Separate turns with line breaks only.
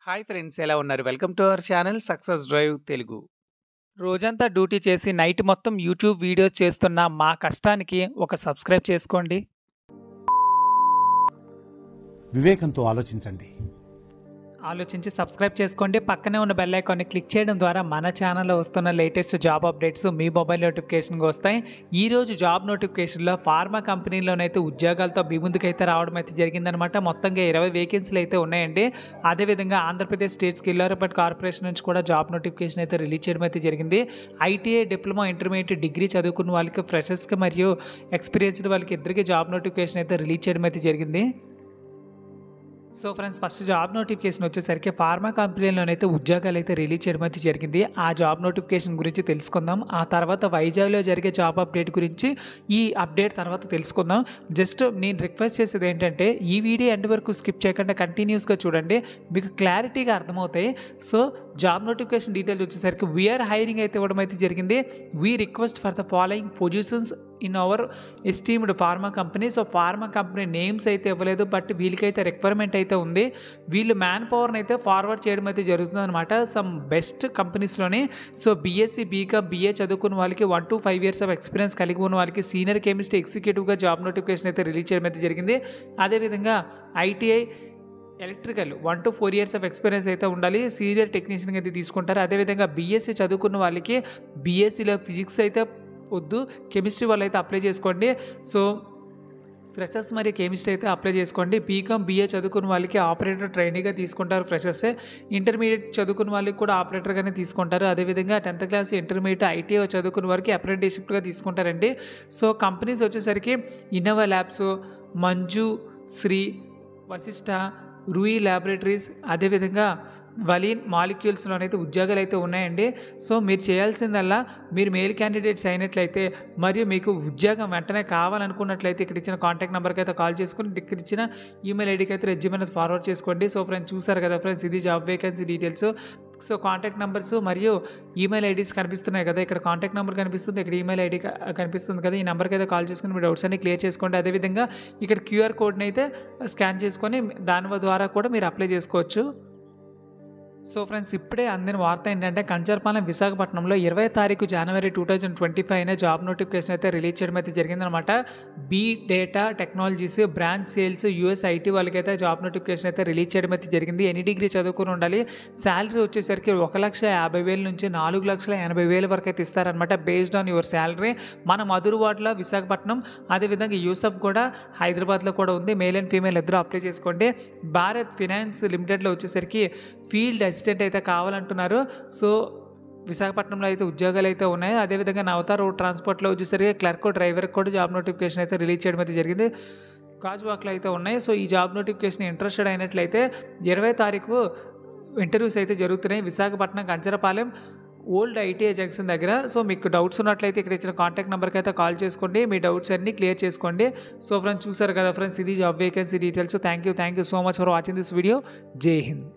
Hi friends, ఎలా ఉన్నారు? Welcome to our channel success drive Telugu. రోజంతా డ్యూటీ చేసి నైట్ మొత్తం యూట్యూబ్ వీడియోస్ చేస్తున్న మా కష్టానికి ఒక సబ్స్క్రైబ్ చేసుకోండి.
వివేకంతో ఆలోచించండి.
ఆలోచించి సబ్స్క్రైబ్ చేసుకోండి. పక్కనే ఉన్న బెల్ ఐకాన్ని క్లిక్ చేయడం ద్వారా మన ఛానల్లో వస్తున్న లేటెస్ట్ జాబ్ అప్డేట్స్ మీ మొబైల్ నోటిఫికేషన్గా వస్తాయి. ఈరోజు జాబ్ నోటిఫికేషన్లో ఫార్మా కంపెనీలోనైతే ఉద్యోగాలతో మీ ముందుకైతే రావడం అయితే జరిగిందనమాట. మొత్తంగా 20 వేకెన్సీలు అయితే ఉన్నాయండి. అదేవిధంగా Andhra Pradesh state skill development corporation నుంచి కూడా జాబ్ నోటిఫికేషన్ అయితే రిలీజ్ చేయడం అయితే జరిగింది. ఐటీఐ, డిప్లొమా, ఇంటర్మీడియట్, డిగ్రీ చదువుకున్న వాళ్ళకి, ఫ్రెషర్స్కి మరియు ఎక్స్పీరియన్స్డ్ వాళ్ళకి ఇద్దరికి జాబ్ నోటిఫికేషన్ అయితే రిలీజ్ చేయడం అయితే జరిగింది. So friends, first job notification వచ్చేసరికి ఫార్మా కంపెనీలోనైతే ఉద్యోగాలు అయితే రిలీజ్ చేయడం అయితే జరిగింది. ఆ జాబ్ నోటిఫికేషన్ గురించి తెలుసుకుందాం. ఆ తర్వాత వైజాగ్లో జరిగే జాబ్ అప్డేట్ గురించి ఈ అప్డేట్ తర్వాత తెలుసుకుందాం. జస్ట్ నేను రిక్వెస్ట్ చేసేది ఏంటంటే ఈ వీడియో ఎండ్ వరకు స్కిప్ చేయకుండా కంటిన్యూస్గా చూడండి, మీకు క్లారిటీగా అర్థమవుతాయి. సో జాబ్ నోటిఫికేషన్ డీటెయిల్స్ వచ్చేసరికి వీఆర్ హైరింగ్ అయితే ఇవ్వడం అయితే జరిగింది. We request for the following positions in our esteemed pharma company. So pharma company names అయితే ఇవ్వలేదు, బట్ వీళ్ళకైతే రిక్వైర్మెంట్ అయితే ఉంది. వీళ్ళు మ్యాన్ పవర్ని అయితే ఫార్వర్డ్ చేయడం అయితే జరుగుతుంది అనమాట సమ్ బెస్ట్ కంపెనీస్లోనే. సో బీఎస్సీ, బీకామ్, బీఏ చదువుకున్న వాళ్ళకి 1 to 5 years ఆఫ్ ఎక్స్పీరియన్స్ కలిగి ఉన్న వాళ్ళకి సీనియర్ కెమిస్ట్ ఎగ్జిక్యూటివ్గా జాబ్ నోటిఫికేషన్ అయితే రిలీజ్ చేయడం అయితే జరిగింది. అదేవిధంగా ITI, electrical 1 to 4 years of experience అయితే ఉండాలి. సీనియర్ టెక్నీషియన్గా అయితే తీసుకుంటారు. అదేవిధంగా బీఎస్సీ చదువుకున్న వాళ్ళకి బీఎస్సీలో ఫిజిక్స్ అయితే వద్దు, కెమిస్ట్రీ వాళ్ళు అయితే అప్లై చేసుకోండి. సో ఫ్రెషర్స్ మరియు కెమిస్ట్రీ అయితే అప్లై చేసుకోండి. బీకామ్, బీఏ చదువుకున్న వాళ్ళకి ఆపరేటర్ ట్రైనీగా తీసుకుంటారు ఫ్రెషర్సే. ఇంటర్మీడియట్ చదువుకున్న వాళ్ళకి కూడా ఆపరేటర్గానే తీసుకుంటారు. అదేవిధంగా 10th క్లాస్, ఇంటర్మీడియట్, ఐటీఐ చదువుకున్న వారికి అప్రెంటిస్షిప్గా తీసుకుంటారండి. సో కంపెనీస్ వచ్చేసరికి ఇన్నోవా ల్యాబ్స్, మంజు శ్రీ, వశిష్ట, రూయి ల్యాబొరేటరీస్, అదేవిధంగా వలీన్ మాలిక్యూల్స్లోనైతే ఉద్యోగాలు అయితే ఉన్నాయండి. సో మీరు చేయాల్సిందల్లా, మీరు మెయిల్ క్యాండిడేట్స్ అయినట్లయితే మరియు మీకు ఉద్యోగం వెంటనే కావాలనుకున్నట్లయితే ఇక్కడ ఇచ్చిన కాంటాక్ట్ నెంబర్కి అయితే కాల్ చేసుకుని ఇక్కడ ఇచ్చిన ఈమెయిల్ ఐడికి అయితే రెజ్యూమ్ అనేది ఫార్వర్డ్ చేసుకోండి. సో ఫ్రెండ్స్, చూసారు కదా ఫ్రెండ్స్, ఇది job vacancy details. So contact numbers మరియు ఈమెయిల్ ఐడీస్ కనిపిస్తున్నాయి కదా, ఇక్కడ కాంటాక్ట్ నెంబర్ కనిపిస్తుంది, ఇక్కడ ఈమెయిల్ ఐడి కనిపిస్తుంది కదా. ఈ నెంబర్కి అయితే కాల్ చేసుకుని మీ డౌట్స్ అన్ని క్లియర్ చేసుకోండి. అదేవిధంగా ఇక్కడ క్యూఆర్ కోడ్ని అయితే స్కాన్ చేసుకొని దాని ద్వారా కూడా మీరు అప్లై చేసుకోవచ్చు. సో ఫ్రెండ్స్, ఇప్పుడే అందిన వార్త ఏంటంటే కంచర్పాలెం, విశాఖపట్నంలో 20 జనవరి 2025 జాబ్ నోటిఫికేషన్ అయితే రిలీజ్ చేయడం అయితే జరిగిందనమాట. B data technologies branch sales US IT వాళ్ళకైతే జాబ్ నోటిఫికేషన్ అయితే రిలీజ్ చేయడం అయితే జరిగింది. ఎనీ డిగ్రీ చదువుకుని ఉండాలి. శాలరీ వచ్చేసరికి 1,50,000 నుంచి 4,80,000 వరకు అయితే ఇస్తారనమాట, బేస్డ్ ఆన్ యువర్ శాలరీ. మన మధురవాడలో విశాఖపట్నం, అదేవిధంగా యూసఫ్ కూడా హైదరాబాద్లో కూడా ఉంది. మేల్ అండ్ ఫీమేల్ ఇద్దరు అప్లై చేసుకోండి. భారత్ ఫినాన్స్ లిమిటెడ్లో వచ్చేసరికి ఫీల్డ్ అసిస్టెంట్ అయితే కావాలంటున్నారు. సో విశాఖపట్నంలో అయితే ఉద్యోగాలు అయితే ఉన్నాయి. అదేవిధంగా నవతార్ రోడ్ ట్రాన్స్పోర్ట్లో వచ్చేసరికి క్లర్క్, డ్రైవర్కి కూడా జాబ్ నోటిఫికేషన్ అయితే రిలీజ్ చేయడం అయితే జరిగింది. గాజువాక్లో అయితే ఉన్నాయి. సో ఈ జాబ్ నోటిఫికేషన్ ఇంట్రెస్టెడ్ అయినట్లయితే 20 ఇంటర్వ్యూస్ అయితే జరుగుతున్నాయి Visakhapatnam Kancharapalem old ITI junction దగ్గర. సో మీకు డౌట్స్ ఉన్నట్లయితే ఇక్కడ ఇచ్చిన కాంటాక్ట్ నెంబర్కి అయితే కాల్ చేసుకోండి, మీ డౌట్స్ అన్నీ క్లియర్ చేసుకోండి. సో ఫ్రెండ్స్, చూసారు కదా ఫ్రెండ్స్, ఇది job vacancy details. Thank you so much for watching this video. జై హింద్.